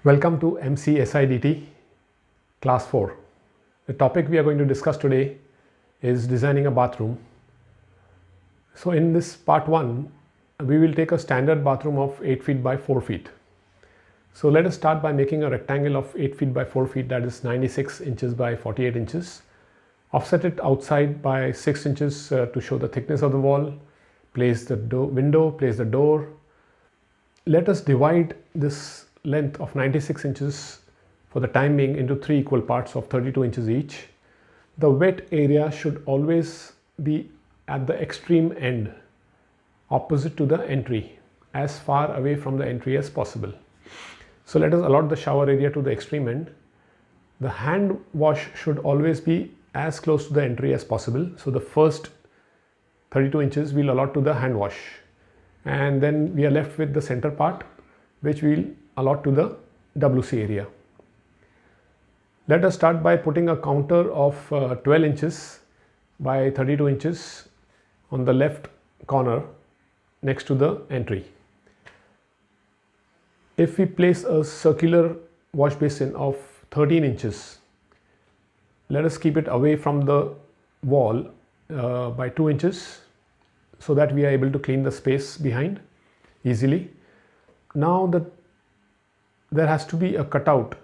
Welcome to MCSIDT Class 4. The topic we are going to discuss today is designing a bathroom. So in this part 1, we will take a standard bathroom of 8 feet by 4 feet. So let us start by making a rectangle of 8 feet by 4 feet, that is 96 inches by 48 inches. Offset it outside by 6 inches to show the thickness of the wall. Place the window, place the door. Let us divide this length of 96 inches for the time being into 3 equal parts of 32 inches each. The wet area should always be at the extreme end, opposite to the entry, as far away from the entry as possible. So let us allot the shower area to the extreme end. The hand wash should always be as close to the entry as possible. So the first 32 inches we'll allot to the hand wash, and then we are left with the center part, which we'll allot to the WC area. Let us start by putting a counter of 12 inches by 32 inches on the left corner next to the entry. If we place a circular wash basin of 13 inches, let us keep it away from the wall by 2 inches so that we are able to clean the space behind easily. Now there has to be a cutout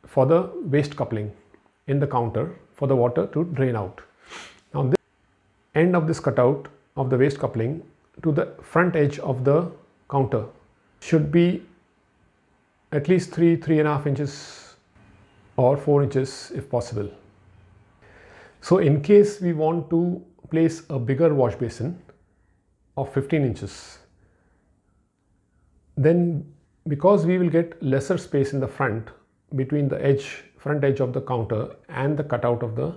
for the waste coupling in the counter for the water to drain out. Now the end of this cutout of the waste coupling to the front edge of the counter should be at least 3.5 inches or 4 inches if possible. So in case we want to place a bigger wash basin of 15 inches, then because we will get lesser space in the front between the front edge of the counter and the cutout of the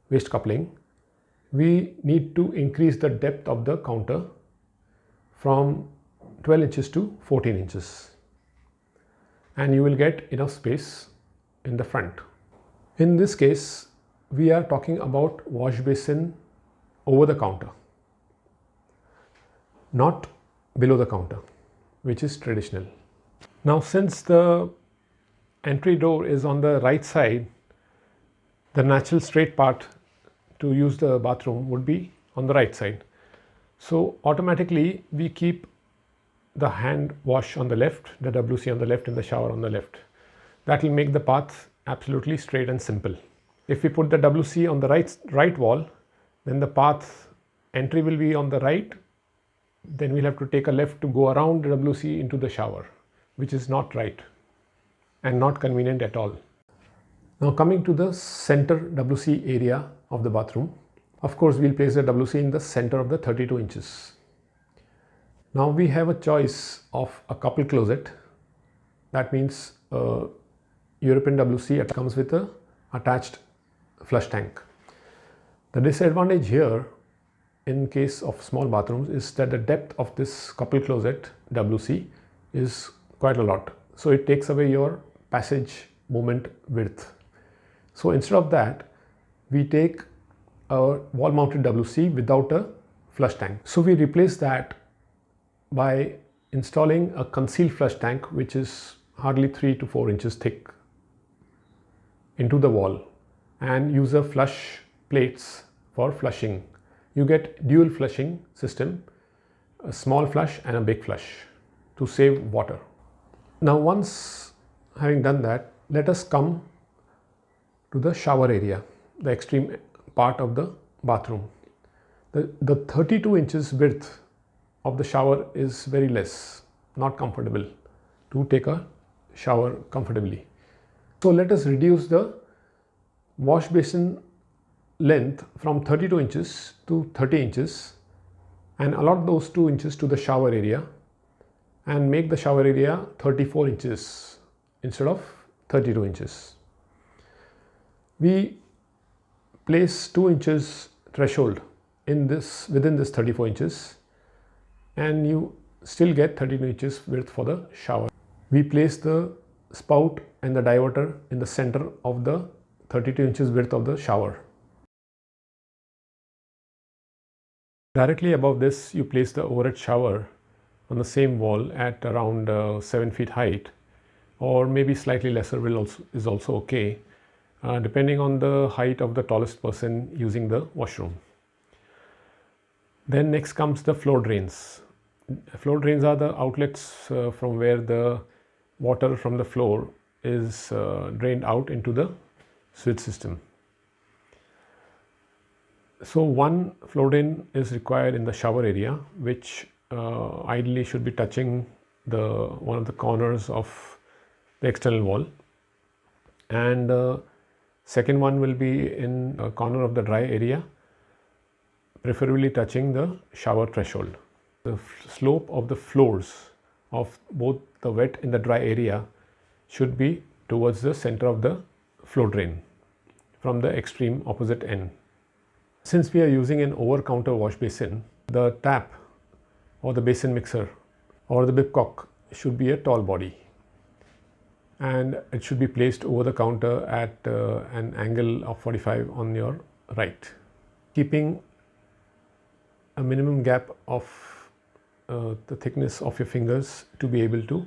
waste coupling, we need to increase the depth of the counter from 12 inches to 14 inches, and you will get enough space in the front. In this case, we are talking about wash basin over the counter, not below the counter, which is traditional. Now, since the entry door is on the right side, the natural straight part to use the bathroom would be on the right side. So automatically we keep the hand wash on the left, the WC on the left, and the shower on the left. That will make the path absolutely straight and simple. If we put the WC on the right wall, then the path entry will be on the right. Then we'll have to take a left to go around the WC into the shower, which is not right and not convenient at all. Now coming to the center WC area of the bathroom, of course we'll place the WC in the center of the 32 inches. Now we have a choice of a couple closet. That means European WC comes with a attached flush tank. The disadvantage here in case of small bathrooms is that the depth of this couple closet WC is quite a lot. So it takes away your passage movement width. So instead of that, we take a wall mounted WC without a flush tank. So we replace that by installing a concealed flush tank, which is hardly 3 to 4 inches thick, into the wall, and use a flush plates for flushing. You get dual flushing system, a small flush and a big flush, to save water. Now once having done that, let us come to the shower area, the extreme part of the bathroom. The 32 inches width of the shower is very less, not comfortable to take a shower comfortably. So let us reduce the wash basin length from 32 inches to 30 inches and allot those 2 inches to the shower area and make the shower area 34 inches instead of 32 inches. We place 2 inches threshold within this 34 inches, and you still get 32 inches width for the shower. We place the spout and the diverter in the center of the 32 inches width of the shower. Directly above this, you place the overhead shower on the same wall at around 7 feet height, or maybe slightly lesser is also okay, depending on the height of the tallest person using the washroom. Then next comes the floor drains. Floor drains are the outlets from where the water from the floor is drained out into the sewage system. So one floor drain is required in the shower area, which ideally should be touching one of the corners of the external wall, and second one will be in a corner of the dry area, preferably touching the shower threshold. The slope of the floors of both the wet and the dry area should be towards the center of the floor drain from the extreme opposite end. Since we are using an over-counter wash basin, the tap or the basin mixer or the bibcock should be a tall body, and it should be placed over the counter at an angle of 45 on your right, keeping a minimum gap of the thickness of your fingers to be able to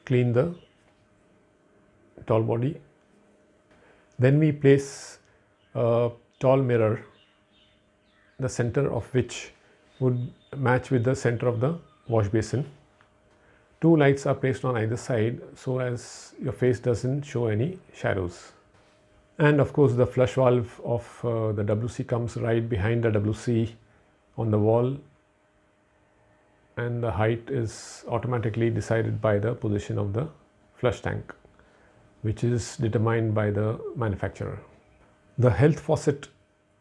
clean the tall body. Then we place a tall mirror, the center of which would match with the center of the wash basin. Two lights are placed on either side so as your face doesn't show any shadows. And of course the flush valve of the WC comes right behind the WC on the wall, and the height is automatically decided by the position of the flush tank, which is determined by the manufacturer. The health faucet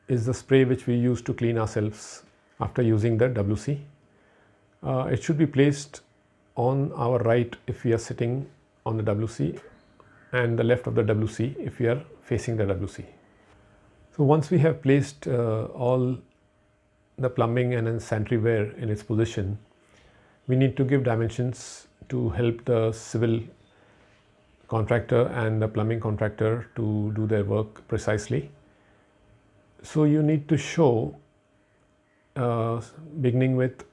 is the spray which we use to clean ourselves after using the WC. It should be placed on our right if we are sitting on the WC, and the left of the WC if we are facing the WC. So once we have placed all the plumbing and sanitary ware in its position, we need to give dimensions to help the civil contractor and the plumbing contractor to do their work precisely. So you need to show, beginning with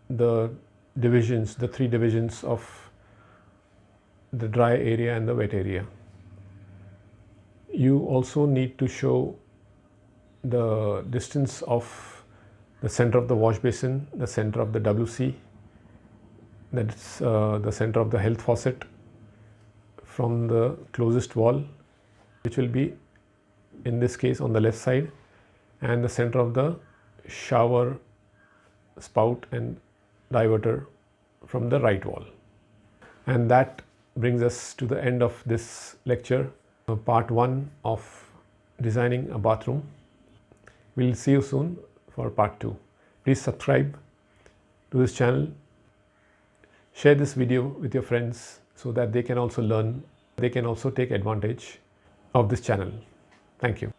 the divisions, the three divisions of the dry area and the wet area. You also need to show the distance of the center of the wash basin, the center of the WC, that's the center of the health faucet from the closest wall, which will be in this case on the left side, and the center of the shower spout and diverter from the right wall. And that brings us to the end of this lecture, part 1 of designing a bathroom. We'll see you soon for part 2. Please subscribe to this channel. Share this video with your friends so that they can also learn, they can also take advantage of this channel. Thank you.